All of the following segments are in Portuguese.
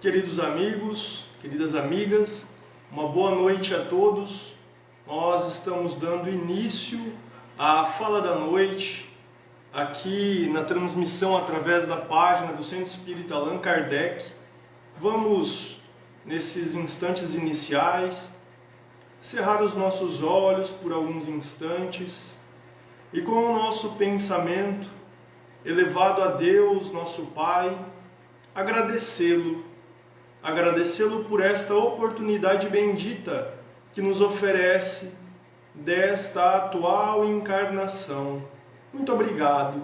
Queridos amigos, queridas amigas, uma boa noite a todos. Nós estamos dando início à Fala da Noite, aqui na transmissão através da página do Centro Espírita Allan Kardec. Vamos, nesses instantes iniciais, cerrar os nossos olhos por alguns instantes e com o nosso pensamento elevado a Deus, nosso Pai, agradecê-lo por esta oportunidade bendita que nos oferece desta atual encarnação. Muito obrigado.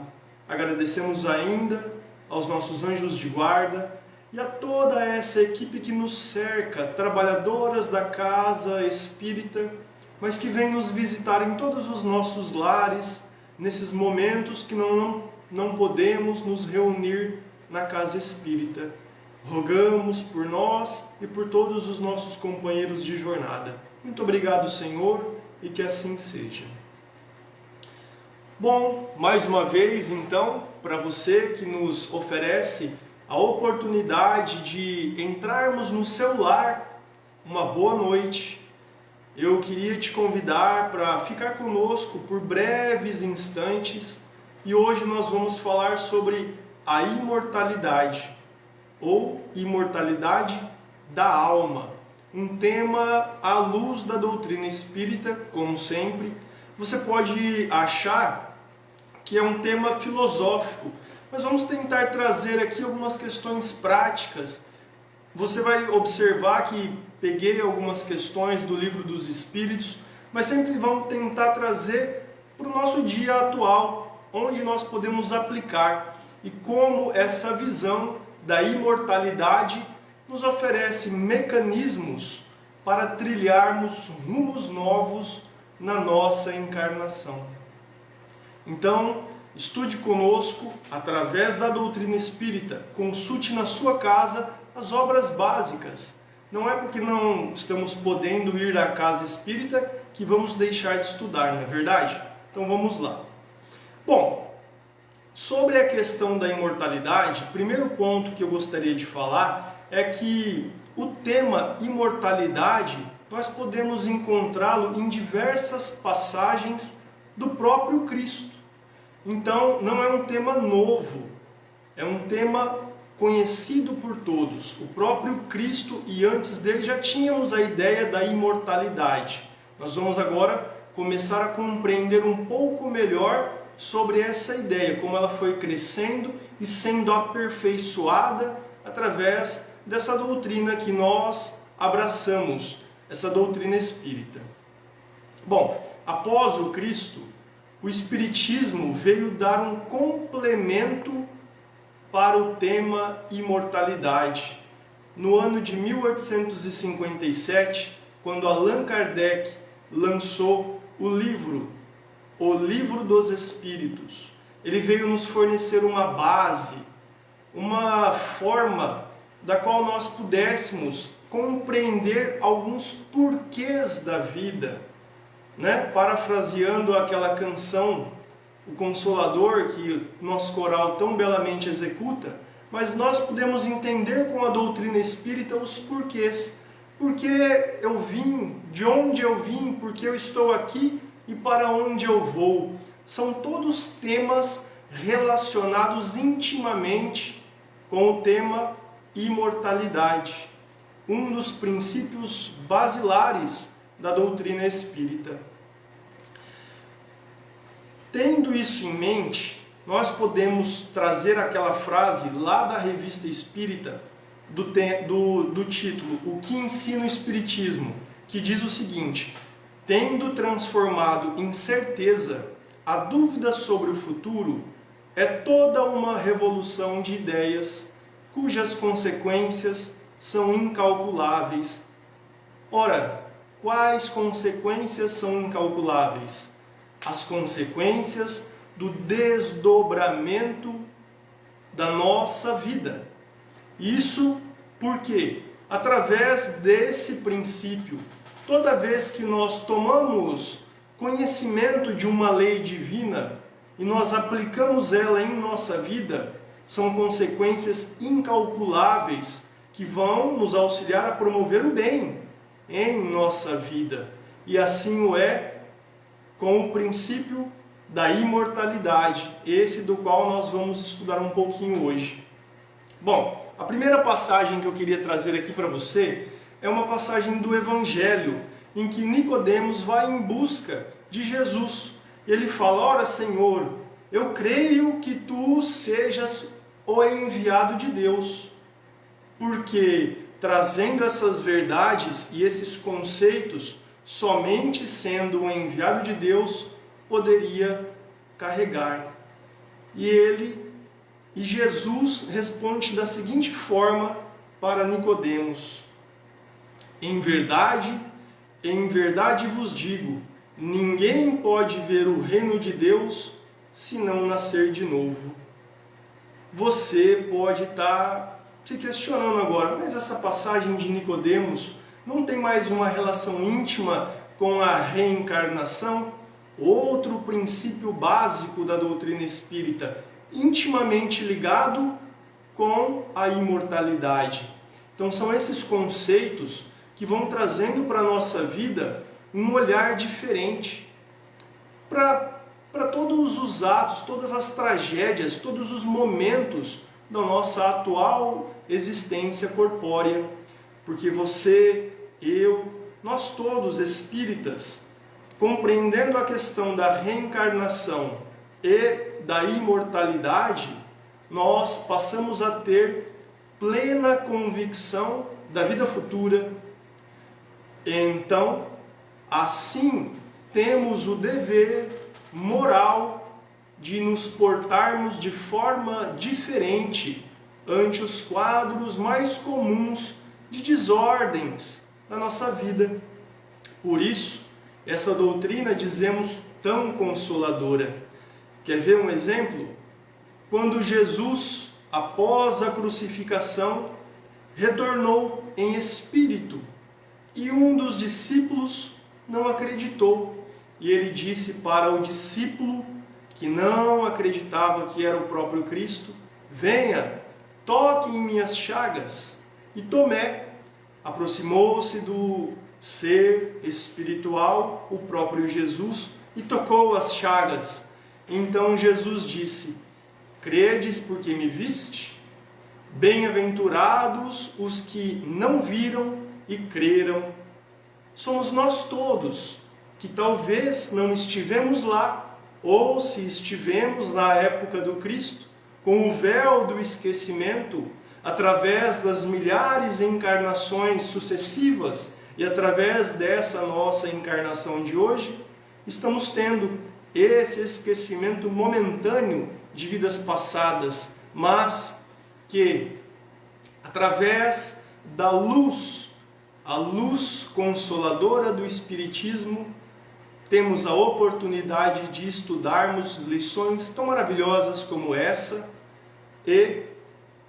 Agradecemos ainda aos nossos anjos de guarda e a toda essa equipe que nos cerca, trabalhadoras da casa espírita, mas que vem nos visitar em todos os nossos lares, nesses momentos que não podemos nos reunir na casa espírita. Rogamos por nós e por todos os nossos companheiros de jornada. Muito obrigado, Senhor, e que assim seja. Bom, mais uma vez, então, para você que nos oferece a oportunidade de entrarmos no seu lar, uma boa noite. Eu queria te convidar para ficar conosco por breves instantes e hoje nós vamos falar sobre a imortalidade ou imortalidade da alma. Um tema à luz da doutrina espírita, como sempre. Você pode achar que é um tema filosófico, mas vamos tentar trazer aqui algumas questões práticas. Você vai observar que peguei algumas questões do Livro dos Espíritos, mas sempre vamos tentar trazer para o nosso dia atual, onde nós podemos aplicar e como essa visão da imortalidade nos oferece mecanismos para trilharmos rumos novos na nossa encarnação. Então, estude conosco através da doutrina espírita, consulte na sua casa as obras básicas. Não é porque não estamos podendo ir à casa espírita que vamos deixar de estudar, não é verdade? Então vamos lá. Bom, sobre a questão da imortalidade, o primeiro ponto que eu gostaria de falar é que o tema imortalidade nós podemos encontrá-lo em diversas passagens do próprio Cristo. Então não é um tema novo, é um tema conhecido por todos. O próprio Cristo e antes dele já tínhamos a ideia da imortalidade. Nós vamos agora começar a compreender um pouco melhor sobre essa ideia, como ela foi crescendo e sendo aperfeiçoada através dessa doutrina que nós abraçamos, essa doutrina espírita. Bom, após o Cristo, o Espiritismo veio dar um complemento para o tema imortalidade. No ano de 1857, quando Allan Kardec lançou o livro dos Espíritos, ele veio nos fornecer uma base, uma forma da qual nós pudéssemos compreender alguns porquês da vida, né? Parafraseando aquela canção, o Consolador, que nosso coral tão belamente executa, mas nós podemos entender com a doutrina espírita os porquês. Por que eu vim, de onde eu vim, por que eu estou aqui e para onde eu vou. São todos temas relacionados intimamente com o tema imortalidade, um dos princípios basilares da doutrina espírita. Tendo isso em mente, nós podemos trazer aquela frase lá da Revista Espírita, do título O que ensina o Espiritismo, que diz o seguinte: tendo transformado em certeza a dúvida sobre o futuro, é toda uma revolução de ideias, cujas consequências são incalculáveis. Ora, quais consequências são incalculáveis? As consequências do desdobramento da nossa vida. Isso porque, através desse princípio, toda vez que nós tomamos conhecimento de uma lei divina e nós aplicamos ela em nossa vida, são consequências incalculáveis que vão nos auxiliar a promover o bem em nossa vida. E assim o é com o princípio da imortalidade, esse do qual nós vamos estudar um pouquinho hoje. Bom, a primeira passagem que eu queria trazer aqui para você é uma passagem do Evangelho, em que Nicodemos vai em busca de Jesus. E ele fala: ora, Senhor, eu creio que tu sejas o enviado de Deus, porque trazendo essas verdades e esses conceitos, somente sendo o enviado de Deus poderia carregar. E Jesus responde da seguinte forma para Nicodemos: em verdade vos digo, ninguém pode ver o reino de Deus se não nascer de novo. Você pode estar se questionando agora, mas essa passagem de Nicodemos não tem mais uma relação íntima com a reencarnação? Outro princípio básico da doutrina espírita, intimamente ligado com a imortalidade. Então são esses conceitos que vão trazendo para a nossa vida um olhar diferente para todos os atos, todas as tragédias, todos os momentos da nossa atual existência corpórea. Porque você, eu, nós todos espíritas, compreendendo a questão da reencarnação e da imortalidade, nós passamos a ter plena convicção da vida futura. Então, assim, temos o dever moral de nos portarmos de forma diferente ante os quadros mais comuns de desordens na nossa vida. Por isso, essa doutrina, dizemos, tão consoladora. Quer ver um exemplo? Quando Jesus, após a crucificação, retornou em espírito e um dos discípulos não acreditou. E ele disse para o discípulo que não acreditava que era o próprio Cristo: venha, toque em minhas chagas. E Tomé aproximou-se do ser espiritual, o próprio Jesus, e tocou as chagas. Então Jesus disse: credes porque me viste? Bem-aventurados os que não viram e creram. Somos nós todos que talvez não estivemos lá, ou se estivemos na época do Cristo, com o véu do esquecimento, através das milhares de encarnações sucessivas e através dessa nossa encarnação de hoje, estamos tendo esse esquecimento momentâneo de vidas passadas, mas que através da luz, a luz consoladora do Espiritismo, temos a oportunidade de estudarmos lições tão maravilhosas como essa e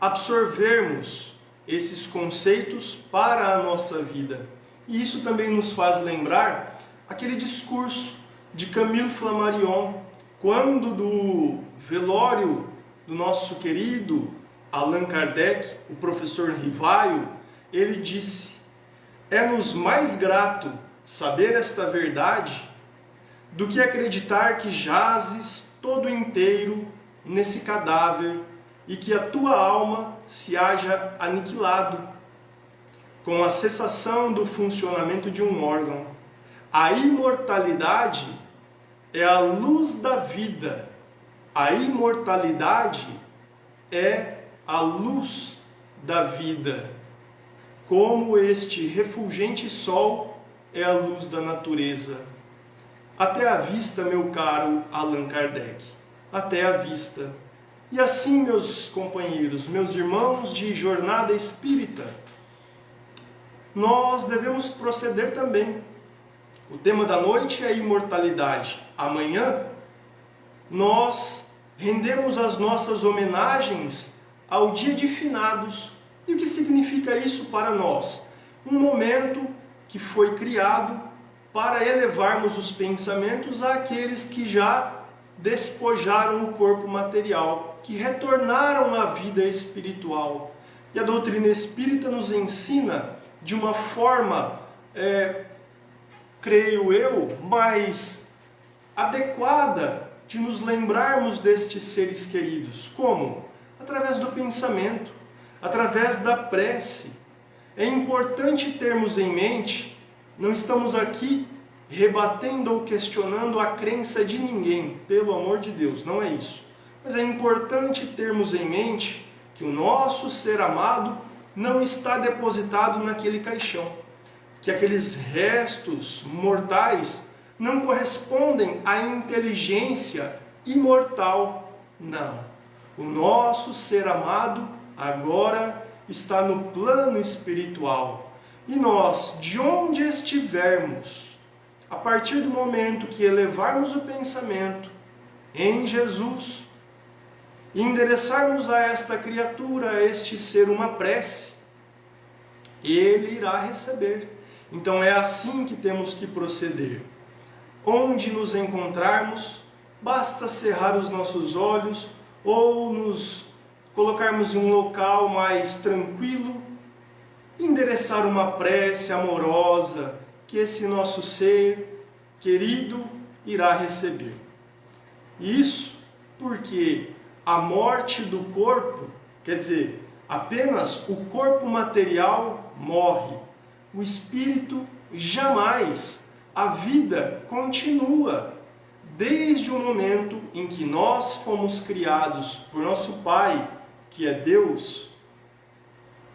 absorvermos esses conceitos para a nossa vida. E isso também nos faz lembrar aquele discurso de Camille Flammarion, quando do velório do nosso querido Allan Kardec, o professor Rivaio, ele disse: é-nos mais grato saber esta verdade do que acreditar que jazes todo inteiro nesse cadáver e que a tua alma se haja aniquilado com a cessação do funcionamento de um órgão. A imortalidade é a luz da vida. A imortalidade é a luz da vida. Como este refulgente sol é a luz da natureza. Até a vista, meu caro Allan Kardec. Até a vista. E assim, meus companheiros, meus irmãos de jornada espírita, nós devemos proceder também. O tema da noite é a imortalidade. Amanhã, nós rendemos as nossas homenagens ao dia de finados. E o que significa isso para nós? Um momento que foi criado para elevarmos os pensamentos àqueles que já despojaram o corpo material, que retornaram à vida espiritual. E a doutrina espírita nos ensina de uma forma, creio eu, mais adequada de nos lembrarmos destes seres queridos. Como? Através do pensamento, através da prece. É importante termos em mente, não estamos aqui rebatendo ou questionando a crença de ninguém, pelo amor de Deus, não é isso. Mas é importante termos em mente que o nosso ser amado não está depositado naquele caixão, que aqueles restos mortais não correspondem à inteligência imortal, não. O nosso ser amado agora está no plano espiritual. E nós, de onde estivermos, a partir do momento que elevarmos o pensamento em Jesus, e endereçarmos a esta criatura, a este ser, uma prece, ele irá receber. Então é assim que temos que proceder. Onde nos encontrarmos, basta cerrar os nossos olhos ou nos colocarmos em um local mais tranquilo, endereçar uma prece amorosa que esse nosso ser querido irá receber. Isso porque a morte do corpo, quer dizer, apenas o corpo material morre, o espírito jamais, a vida continua. Desde o momento em que nós fomos criados por nosso Pai, que é Deus,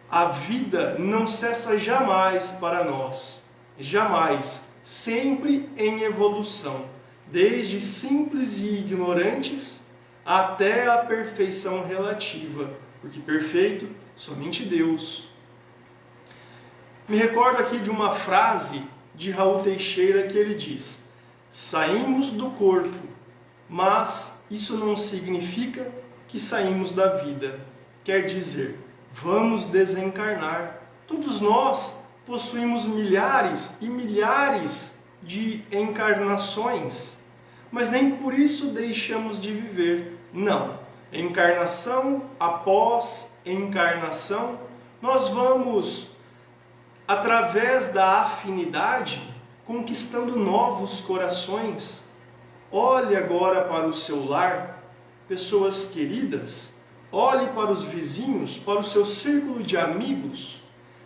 a vida não cessa jamais para nós, jamais, sempre em evolução, desde simples e ignorantes até a perfeição relativa, porque perfeito somente Deus. Me recordo aqui de uma frase de Raul Teixeira que ele diz: saímos do corpo, mas isso não significa que saímos da vida. Quer dizer, vamos desencarnar. Todos nós possuímos milhares e milhares de encarnações, mas nem por isso deixamos de viver. Não. Encarnação após encarnação, nós vamos, através da afinidade, conquistando novos corações. Olhe agora para o seu lar, pessoas queridas. Olhe para os vizinhos, para o seu círculo de amigos,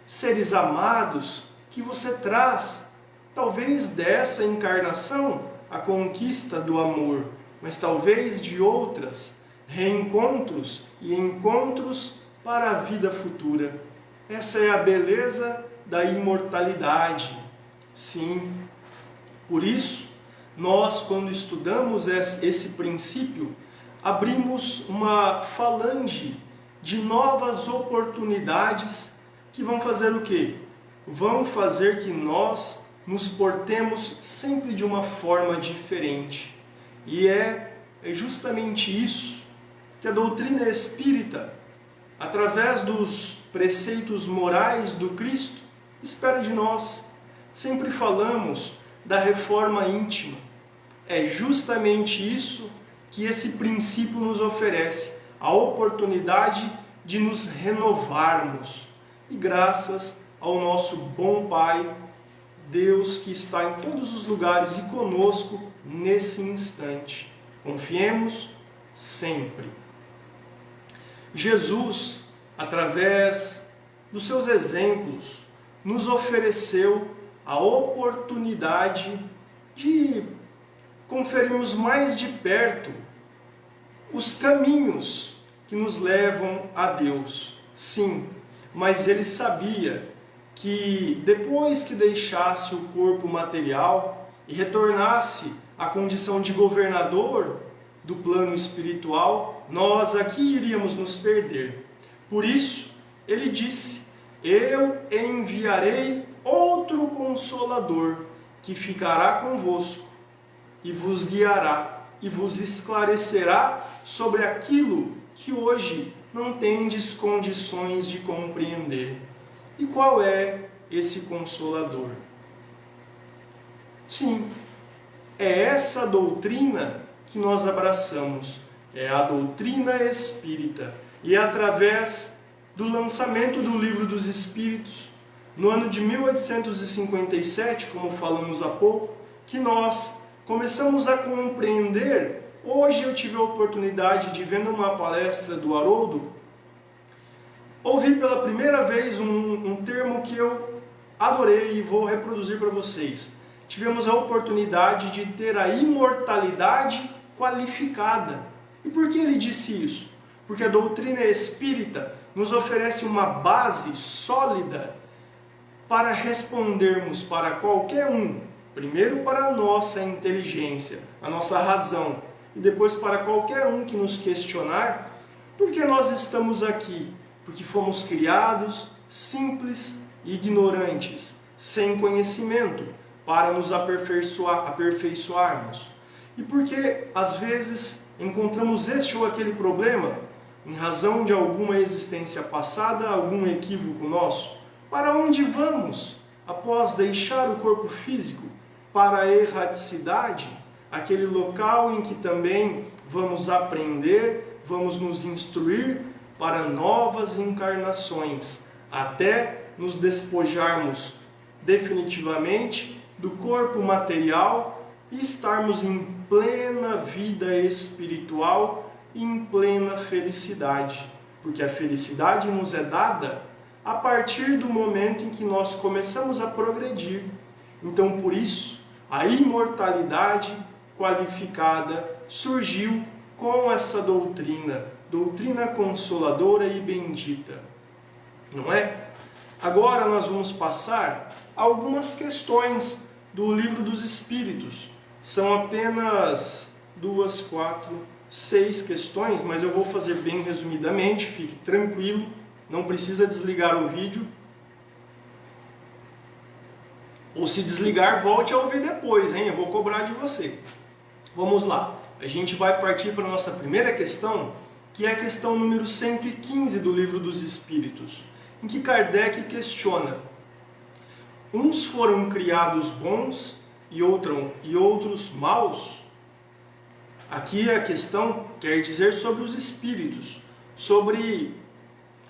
seres amados que você traz, talvez dessa encarnação, a conquista do amor, mas talvez de outras, reencontros e encontros para a vida futura. Essa é a beleza da imortalidade. Sim, por isso, nós, quando estudamos esse princípio, abrimos uma falange de novas oportunidades que vão fazer o quê? Vão fazer que nós nos portemos sempre de uma forma diferente. E é justamente isso que a doutrina espírita, através dos preceitos morais do Cristo, espera de nós. Sempre falamos da reforma íntima. É justamente isso que esse princípio nos oferece, a oportunidade de nos renovarmos. E graças ao nosso bom Pai, Deus que está em todos os lugares e conosco nesse instante. Confiemos sempre. Jesus, através dos seus exemplos, nos ofereceu a oportunidade de conferirmos mais de perto os caminhos que nos levam a Deus. Sim, mas ele sabia que depois que deixasse o corpo material e retornasse à condição de governador do plano espiritual, nós aqui iríamos nos perder. Por isso, ele disse: eu enviarei outro Consolador, que ficará convosco, e vos guiará, e vos esclarecerá sobre aquilo que hoje não tendes condições de compreender. E qual é esse Consolador? Sim, é essa doutrina que nós abraçamos, é a doutrina espírita. E através do lançamento do Livro dos Espíritos, no ano de 1857, como falamos há pouco, que nós começamos a compreender. Hoje eu tive a oportunidade de, vendo uma palestra do Haroldo, ouvir pela primeira vez um termo que eu adorei e vou reproduzir para vocês. Tivemos a oportunidade de ter a imortalidade qualificada. E por que ele disse isso? Porque a doutrina espírita nos oferece uma base sólida para respondermos para qualquer um. Primeiro para a nossa inteligência, a nossa razão, e depois para qualquer um que nos questionar por que nós estamos aqui. Porque fomos criados simples e ignorantes, sem conhecimento, para nos aperfeiçoarmos. E porque às vezes encontramos este ou aquele problema, em razão de alguma existência passada, algum equívoco nosso. Para onde vamos após deixar o corpo físico? Para a erraticidade, aquele local em que também vamos aprender, vamos nos instruir para novas encarnações, até nos despojarmos definitivamente do corpo material e estarmos em plena vida espiritual e em plena felicidade, porque a felicidade nos é dada a partir do momento em que nós começamos a progredir. Então, por isso, a imortalidade qualificada surgiu com essa doutrina consoladora e bendita, não é? Agora nós vamos passar a algumas questões do Livro dos Espíritos. São apenas 2, 4, 6 questões, mas eu vou fazer bem resumidamente, fique tranquilo, não precisa desligar o vídeo. Ou se desligar, volte a ouvir depois, hein? Eu vou cobrar de você. Vamos lá. A gente vai partir para a nossa primeira questão, que é a questão número 115 do Livro dos Espíritos, em que Kardec questiona: uns foram criados bons e outros maus? Aqui a questão quer dizer sobre os espíritos, sobre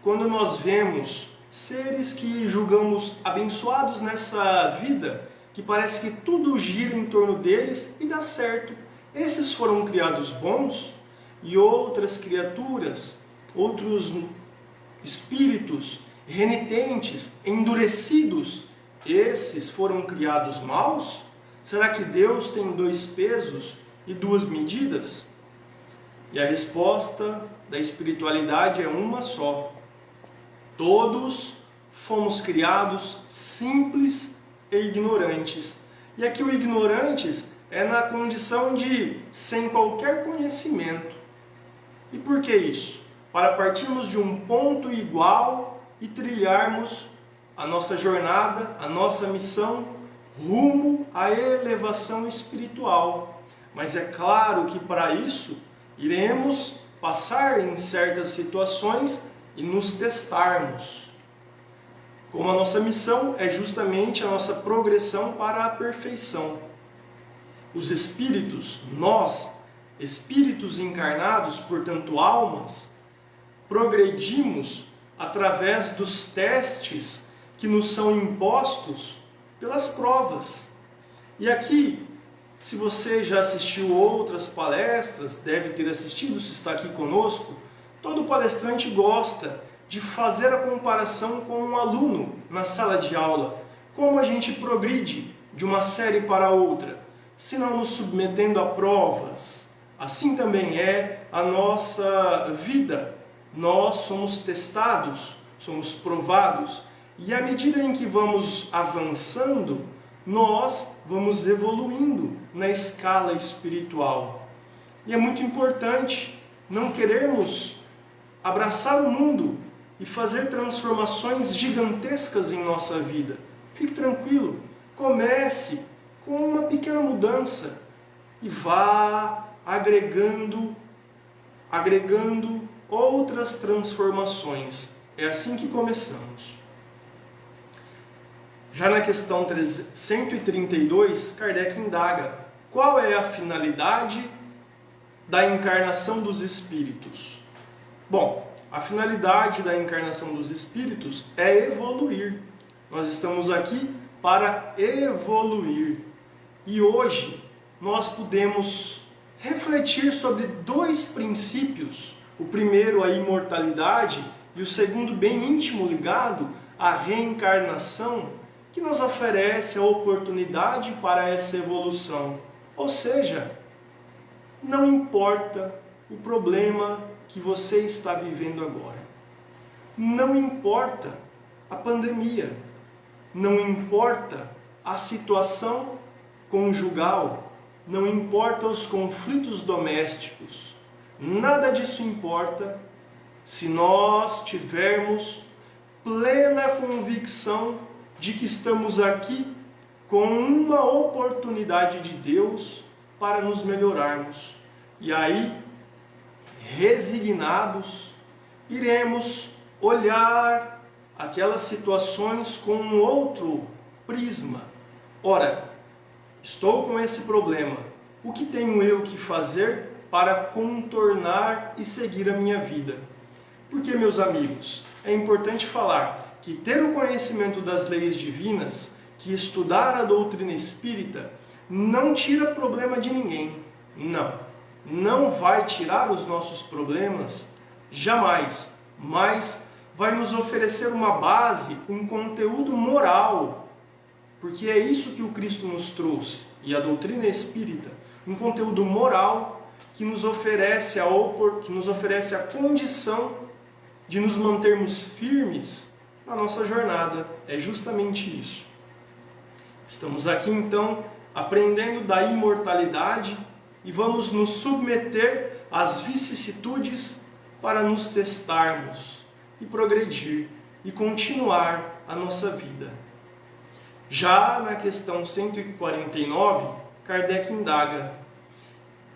quando nós vemos seres que julgamos abençoados nessa vida, que parece que tudo gira em torno deles e dá certo. Esses foram criados bons e outras criaturas, outros espíritos renitentes, endurecidos, esses foram criados maus? Será que Deus tem 2 pesos e 2 medidas? E a resposta da espiritualidade é uma só. Todos fomos criados simples e ignorantes. E aqui o ignorantes é na condição de sem qualquer conhecimento. E por que isso? Para partirmos de um ponto igual e trilharmos a nossa jornada, a nossa missão, rumo à elevação espiritual. Mas é claro que para isso iremos passar em certas situações e nos testarmos. Como a nossa missão é justamente a nossa progressão para a perfeição. Os espíritos, nós, espíritos encarnados, portanto almas, progredimos através dos testes que nos são impostos pelas provas. E aqui, se você já assistiu outras palestras, deve ter assistido, se está aqui conosco, todo palestrante gosta de fazer a comparação com um aluno na sala de aula, como a gente progride de uma série para outra, se não nos submetendo a provas. Assim também é a nossa vida. Nós somos testados, somos provados, e à medida em que vamos avançando, nós vamos evoluindo na escala espiritual. E é muito importante não querermos abraçar o mundo e fazer transformações gigantescas em nossa vida. Fique tranquilo, comece com uma pequena mudança e vá agregando outras transformações. É assim que começamos. Já na questão 132, Kardec indaga: qual é a finalidade da encarnação dos espíritos? Bom, a finalidade da encarnação dos espíritos é evoluir. Nós estamos aqui para evoluir. E hoje nós podemos refletir sobre dois princípios. O primeiro, a imortalidade, e o segundo, bem íntimo ligado, a reencarnação, que nos oferece a oportunidade para essa evolução. Ou seja, não importa o problema que você está vivendo agora. Não importa a pandemia. Não importa a situação conjugal. Não importa os conflitos domésticos. Nada disso importa se nós tivermos plena convicção de que estamos aqui com uma oportunidade de Deus para nos melhorarmos. E aí, resignados, iremos olhar aquelas situações com um outro prisma. Ora, estou com esse problema. O que tenho eu que fazer para contornar e seguir a minha vida? Porque, meus amigos, é importante falar que ter o conhecimento das leis divinas, que estudar a doutrina espírita, não tira problema de ninguém. Não vai tirar os nossos problemas, jamais. Mas vai nos oferecer uma base, um conteúdo moral. Porque é isso que o Cristo nos trouxe, e a doutrina espírita, um conteúdo moral que nos oferece a condição de nos mantermos firmes na nossa jornada. É justamente isso. Estamos aqui então aprendendo da imortalidade e vamos nos submeter às vicissitudes para nos testarmos e progredir e continuar a nossa vida. Já na questão 149, Kardec indaga: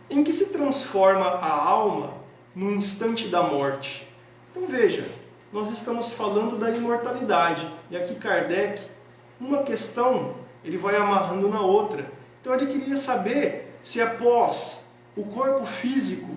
em que se transforma a alma no instante da morte? Então veja, nós estamos falando da imortalidade, e aqui Kardec, uma questão, ele vai amarrando na outra. Então ele queria saber se após o corpo físico,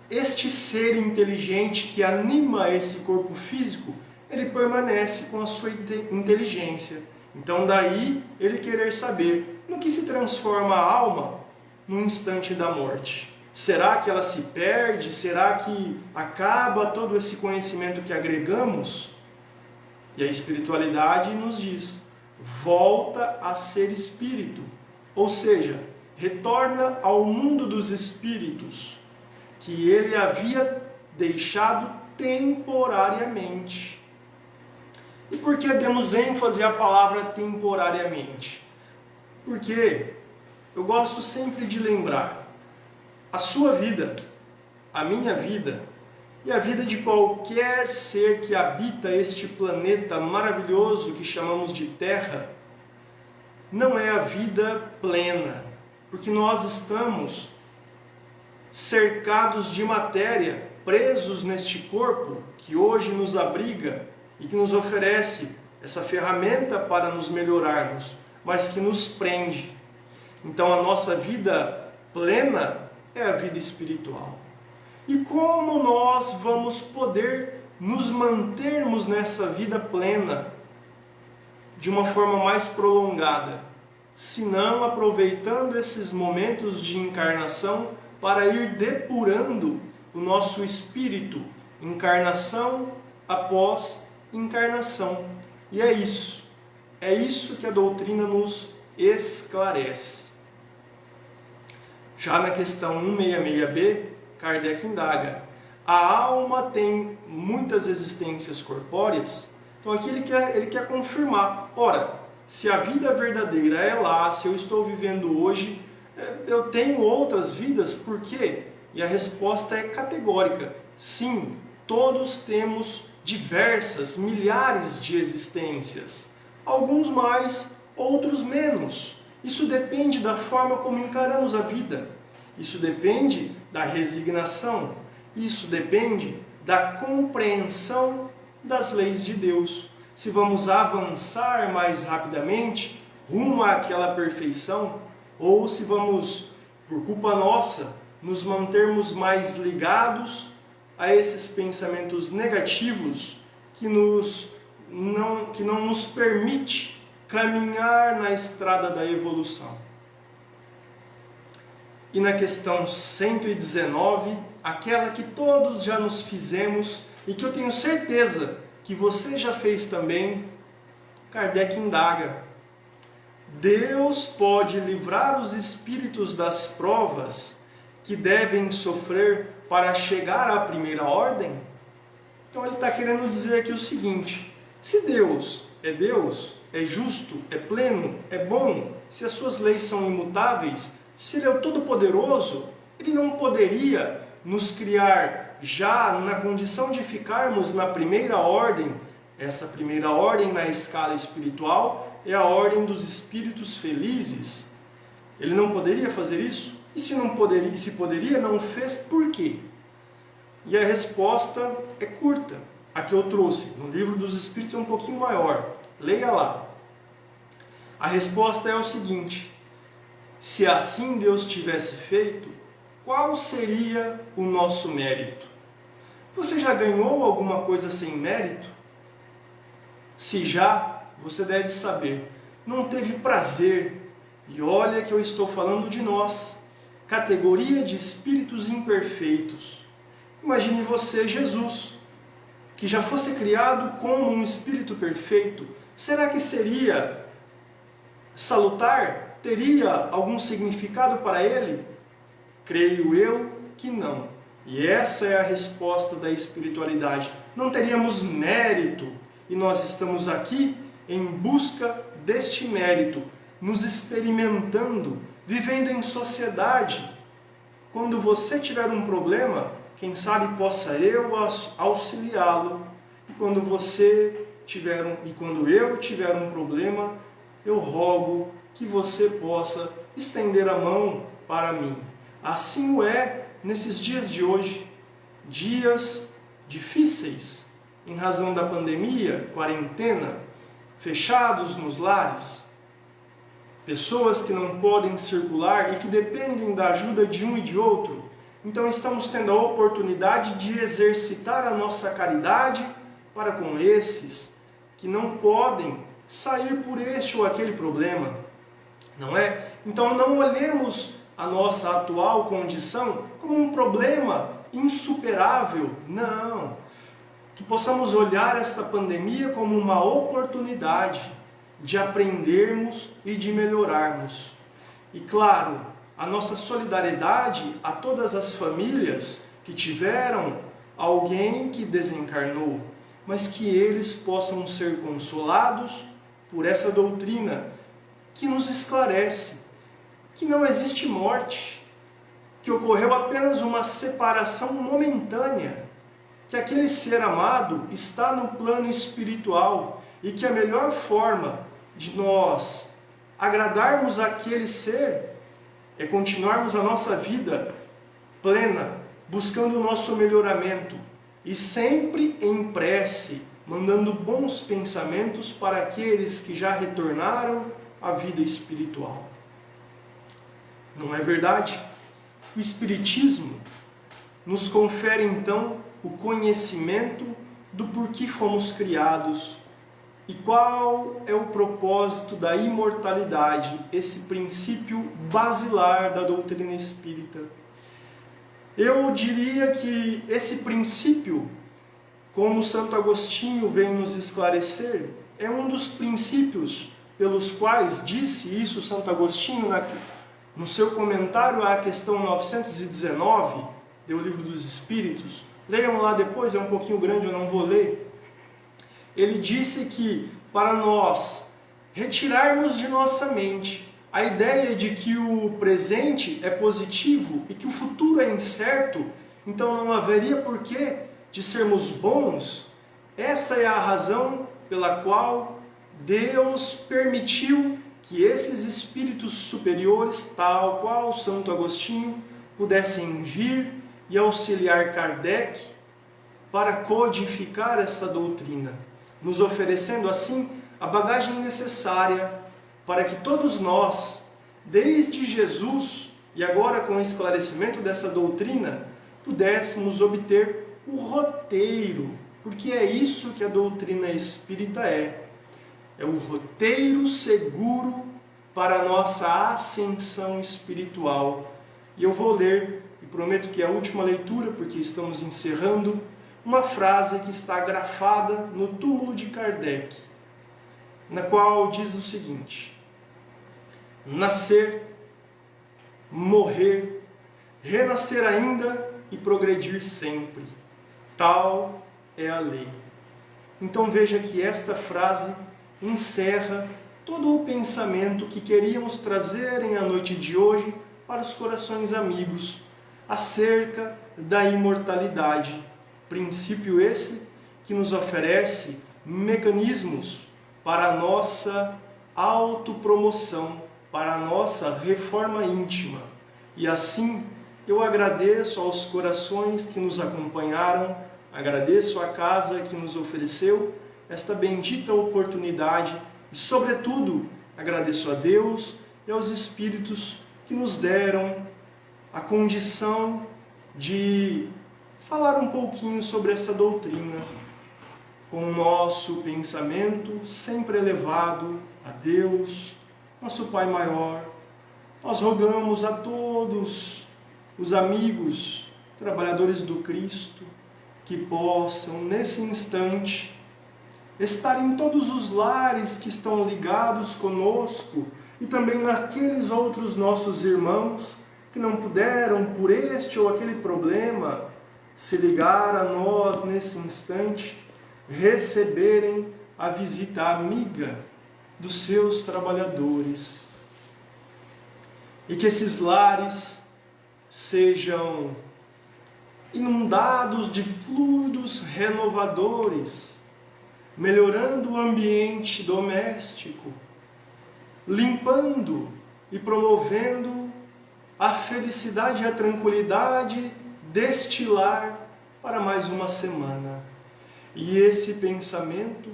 este ser inteligente que anima esse corpo físico, ele permanece com a sua inteligência. Então daí ele querer saber no que se transforma a alma no instante da morte. Será que ela se perde? Será que acaba todo esse conhecimento que agregamos? E a espiritualidade nos diz: volta a ser espírito. Ou seja, retorna ao mundo dos espíritos, que ele havia deixado temporariamente. E por que demos ênfase à palavra temporariamente? Porque eu gosto sempre de lembrar: a sua vida, a minha vida e a vida de qualquer ser que habita este planeta maravilhoso que chamamos de Terra, não é a vida plena, porque nós estamos cercados de matéria, presos neste corpo que hoje nos abriga e que nos oferece essa ferramenta para nos melhorarmos, mas que nos prende. Então a nossa vida plena é a vida espiritual. E como nós vamos poder nos mantermos nessa vida plena de uma forma mais prolongada, se não aproveitando esses momentos de encarnação para ir depurando o nosso espírito, encarnação após encarnação. E é isso que a doutrina nos esclarece. Já na questão 166b, Kardec indaga: a alma tem muitas existências corpóreas? Então aqui ele quer confirmar. Ora, se a vida verdadeira é lá, se eu estou vivendo hoje, eu tenho outras vidas, por quê? E a resposta é categórica: sim, todos temos diversas, milhares de existências. Alguns mais, outros menos. Isso depende da forma como encaramos a vida. Isso depende da resignação. Isso depende da compreensão das leis de Deus. Se vamos avançar mais rapidamente rumo àquela perfeição, ou se vamos, por culpa nossa, nos mantermos mais ligados a esses pensamentos negativos que não nos permite caminhar na estrada da evolução. E na questão 119, aquela que todos já nos fizemos e que eu tenho certeza que você já fez também, Kardec indaga: Deus pode livrar os espíritos das provas que devem sofrer para chegar à primeira ordem? Então ele está querendo dizer aqui o seguinte: se Deus, é justo, é pleno, é bom, se as suas leis são imutáveis, se Ele é o Todo-Poderoso, Ele não poderia nos criar já na condição de ficarmos na primeira ordem. Essa primeira ordem na escala espiritual é a ordem dos espíritos felizes. Ele não poderia fazer isso? E se não poderia, se poderia, não fez, por quê? E a resposta é curta. A que eu trouxe no Livro dos Espíritos é um pouquinho maior. Leia lá. A resposta é o seguinte: se assim Deus tivesse feito, qual seria o nosso mérito? Você já ganhou alguma coisa sem mérito? Se já, você deve saber, não teve prazer. E olha que eu estou falando de nós, categoria de espíritos imperfeitos. Imagine você, Jesus, que já fosse criado como um espírito perfeito. Será que seria salutar? Teria algum significado para ele? Creio eu que não. E essa é a resposta da espiritualidade. Não teríamos mérito, e nós estamos aqui em busca deste mérito, nos experimentando, vivendo em sociedade. Quando você tiver um problema, quem sabe possa eu auxiliá-lo. E quando eu tiver um problema, eu rogo que você possa estender a mão para mim. Assim o é nesses dias de hoje, dias difíceis, em razão da pandemia, quarentena, fechados nos lares, pessoas que não podem circular e que dependem da ajuda de um e de outro. Então estamos tendo a oportunidade de exercitar a nossa caridade para com esses que não podem sair por este ou aquele problema, não é? Então não olhemos a nossa atual condição como um problema insuperável, não. Que possamos olhar esta pandemia como uma oportunidade de aprendermos e de melhorarmos. E claro, a nossa solidariedade a todas as famílias que tiveram alguém que desencarnou, mas que eles possam ser consolados por essa doutrina que nos esclarece que não existe morte, que ocorreu apenas uma separação momentânea, que aquele ser amado está no plano espiritual e que a melhor forma de nós agradarmos aquele ser é continuarmos a nossa vida plena, buscando o nosso melhoramento e sempre em prece, mandando bons pensamentos para aqueles que já retornaram à vida espiritual. Não é verdade? O Espiritismo nos confere então o conhecimento do porquê fomos criados e qual é o propósito da imortalidade, esse princípio basilar da doutrina espírita. Eu diria que esse princípio, como Santo Agostinho vem nos esclarecer, é um dos princípios pelos quais disse isso Santo Agostinho no seu comentário à questão 919 do Livro dos Espíritos. Leiam lá depois, é um pouquinho grande, eu não vou ler. Ele disse que para nós retirarmos de nossa mente a ideia de que o presente é positivo e que o futuro é incerto, então não haveria porquê de sermos bons. Essa é a razão pela qual Deus permitiu que esses espíritos superiores, tal qual Santo Agostinho, pudessem vir e auxiliar Kardec para codificar essa doutrina, nos oferecendo assim a bagagem necessária para que todos nós, desde Jesus e agora com o esclarecimento dessa doutrina, pudéssemos obter o roteiro, porque é isso que a doutrina espírita é. É o roteiro seguro para a nossa ascensão espiritual. E eu vou ler, e prometo que é a última leitura, porque estamos encerrando, uma frase que está grafada no túmulo de Kardec, na qual diz o seguinte: nascer, morrer, renascer ainda e progredir sempre. Tal é a lei. Então veja que esta frase encerra todo o pensamento que queríamos trazer na noite de hoje para os corações amigos acerca da imortalidade. Princípio esse que nos oferece mecanismos para a nossa autopromoção, para a nossa reforma íntima. E assim eu agradeço aos corações que nos acompanharam, agradeço à casa que nos ofereceu esta bendita oportunidade e, sobretudo, agradeço a Deus e aos Espíritos que nos deram a condição de falar um pouquinho sobre essa doutrina, com o nosso pensamento sempre elevado a Deus, nosso Pai Maior. Nós rogamos a todos os amigos, trabalhadores do Cristo, que possam, nesse instante, estar em todos os lares que estão ligados conosco e também naqueles outros nossos irmãos que não puderam, por este ou aquele problema, se ligar a nós nesse instante, receberem a visita amiga dos seus trabalhadores. E que esses lares sejam inundados de fluidos renovadores, melhorando o ambiente doméstico, limpando e promovendo a felicidade e a tranquilidade deste lar para mais uma semana. E esse pensamento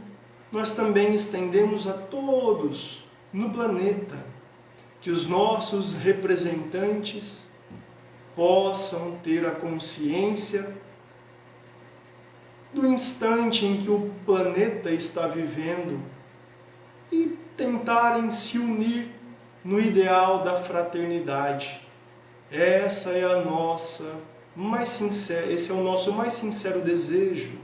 nós também estendemos a todos no planeta, que os nossos representantes possam ter a consciência do instante em que o planeta está vivendo e tentarem se unir no ideal da fraternidade. Essa é a nossa mais sincera, esse é o nosso mais sincero desejo.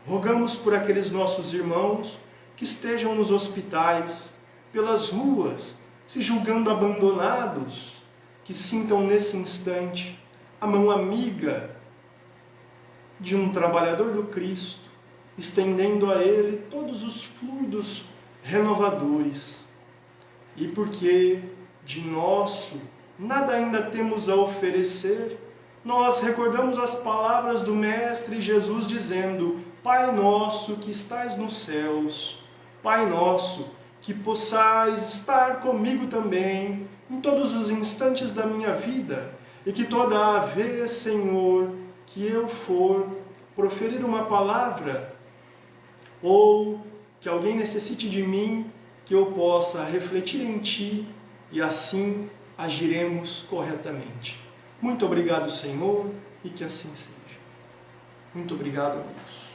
Rogamos por aqueles nossos irmãos que estejam nos hospitais, pelas ruas, se julgando abandonados, que sintam nesse instante a mão amiga de um trabalhador do Cristo, estendendo a ele todos os fluidos renovadores. E porque de nosso nada ainda temos a oferecer, nós recordamos as palavras do Mestre Jesus dizendo: Pai nosso que estais nos céus, Pai nosso, que possais estar comigo também em todos os instantes da minha vida, e que toda a vez, Senhor, que eu for proferir uma palavra, ou que alguém necessite de mim, que eu possa refletir em Ti, e assim agiremos corretamente. Muito obrigado, Senhor, e que assim seja. Muito obrigado, amigos.